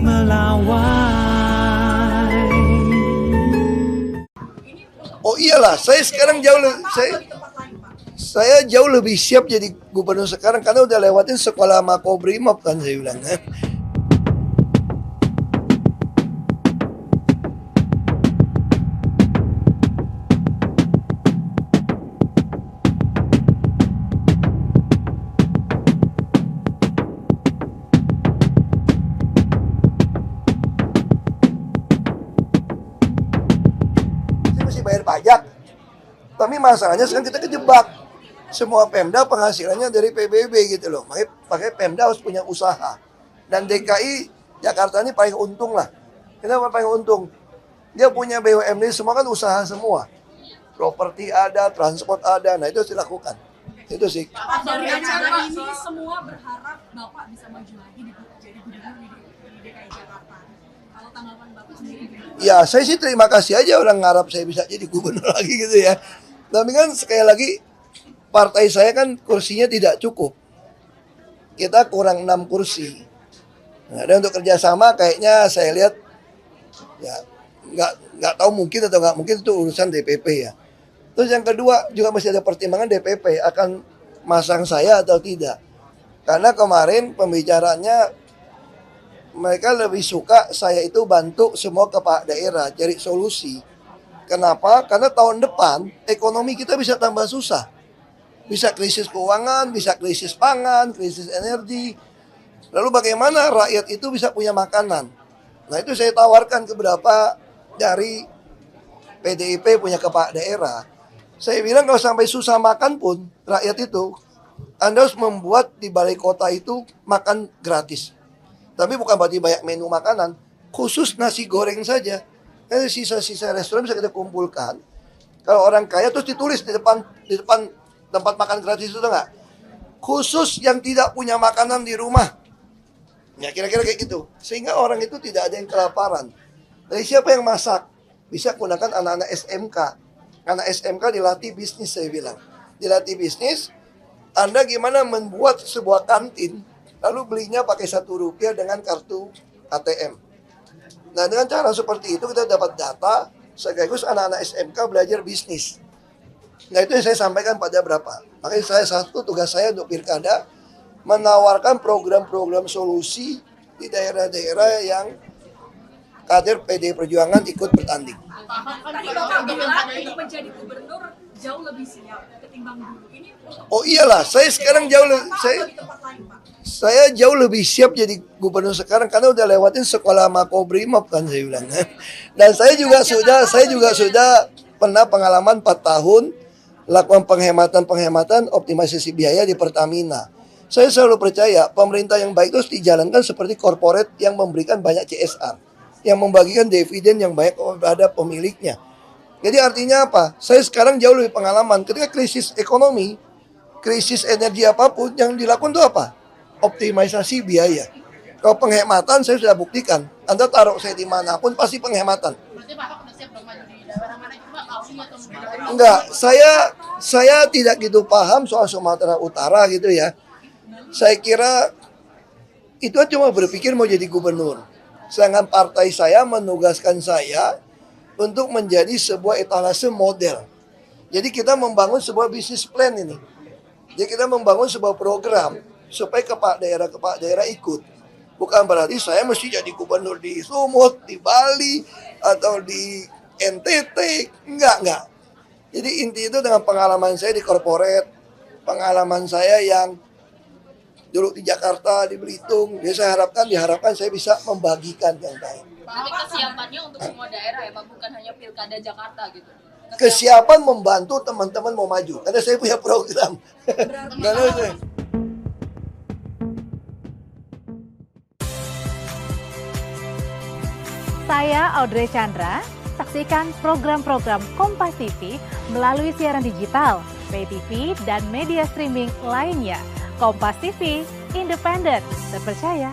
melawai. Oh iyalah, saya sekarang saya jauh lebih siap jadi gubernur sekarang karena udah lewatin sekolah Makobrimob kan saya bilang. Bayar pajak, tapi masalahnya sekarang kita kejebak. Semua Pemda penghasilannya dari PBB gitu loh, makanya Pemda harus punya usaha. Dan DKI Jakarta ini paling untung lah. Kenapa paling untung? Dia punya BUMD semua kan usaha semua, properti ada, transport ada, nah itu harus dilakukan. Itu sih. Pak, dari acara ini semua berharap Bapak bisa maju lagi jadi gubernur di DKI Jakarta. Kalau tanggapan Bapak sendiri gimana? Ya saya sih terima kasih aja orang ngarap saya bisa jadi gubernur lagi gitu ya. Tapi kan sekali lagi partai saya kan kursinya tidak cukup. Kita kurang 6 kursi. Nah, dan untuk kerjasama kayaknya saya lihat ya nggak tahu mungkin atau nggak mungkin itu urusan DPP ya. Terus yang kedua juga masih ada pertimbangan DPP akan masang saya atau tidak. Karena kemarin pembicaranya mereka lebih suka saya itu bantu semua kepala daerah cari solusi. Kenapa? Karena tahun depan ekonomi kita bisa tambah susah. Bisa krisis keuangan, bisa krisis pangan, krisis energi. Lalu bagaimana rakyat itu bisa punya makanan? Nah itu saya tawarkan ke beberapa dari PDIP punya kepala daerah. Saya bilang kalau sampai susah makan pun rakyat itu, Anda harus membuat di balai kota itu makan gratis. Tapi bukan berarti banyak menu makanan, khusus nasi goreng saja. Sisa-sisa restoran bisa kita kumpulkan. Kalau orang kaya terus ditulis di depan tempat makan gratis itu enggak? Khusus yang tidak punya makanan di rumah. Ya kira-kira kayak gitu. Sehingga orang itu tidak ada yang kelaparan. Dari siapa yang masak? Bisa gunakan anak-anak SMK. Anak SMK dilatih bisnis saya bilang. Dilatih bisnis, Anda gimana membuat sebuah kantin lalu belinya pakai Rp1 dengan kartu ATM. Nah dengan cara seperti itu kita dapat data sekaligus anak-anak SMK belajar bisnis. Nah itu yang saya sampaikan pada berapa. Makanya tugas saya untuk Pilkada menawarkan program-program solusi di daerah-daerah yang kader PD Perjuangan ikut bertanding. Tadi Bapak bilang untuk menjadi gubernur jauh lebih siap ketimbang dulu. Ini Oh iyalah, saya sekarang saya jauh lebih siap jadi gubernur sekarang karena udah lewatin sekolah Makobrimob kan saya bilang. Dan saya juga sudah pernah pengalaman 4 tahun lakukan penghematan optimalisasi biaya di Pertamina. Saya selalu percaya pemerintah yang baik itu harus dijalankan seperti korporat yang memberikan banyak CSR, yang membagikan dividen yang baik kepada pemiliknya. Jadi artinya apa? Saya sekarang jauh lebih pengalaman ketika krisis ekonomi, krisis energi apapun yang dilakukan itu apa? Optimalisasi biaya. Kalau penghematan saya sudah buktikan. Anda taruh saya dimanapun pasti penghematan. Berarti Bapak udah siap dong maju di daerah mana itu Pak? Kauli atau mungkin? Enggak, saya tidak gitu paham soal Sumatera Utara gitu ya. Saya kira itu cuma berpikir mau jadi gubernur. Sedangkan partai saya menugaskan saya untuk menjadi sebuah etalase model. Jadi kita membangun sebuah bisnis plan ini. Jadi kita membangun sebuah program supaya kepala daerah ikut. Bukan berarti saya mesti jadi gubernur di Sumut, di Bali, atau di NTT. Enggak. Jadi inti itu dengan pengalaman saya di korporat, pengalaman saya yang dulu di Jakarta, di Belitung, diharapkan saya bisa membagikan yang baik. Berarti kesiapannya untuk semua daerah ya Pak, bukan hanya Pilkada Jakarta gitu. Kesiapan membantu teman-teman mau maju, karena saya punya program. Saya Audrey Chandra, saksikan program-program Kompas TV melalui siaran digital, pay TV, dan media streaming lainnya. Kompas TV, independen, terpercaya,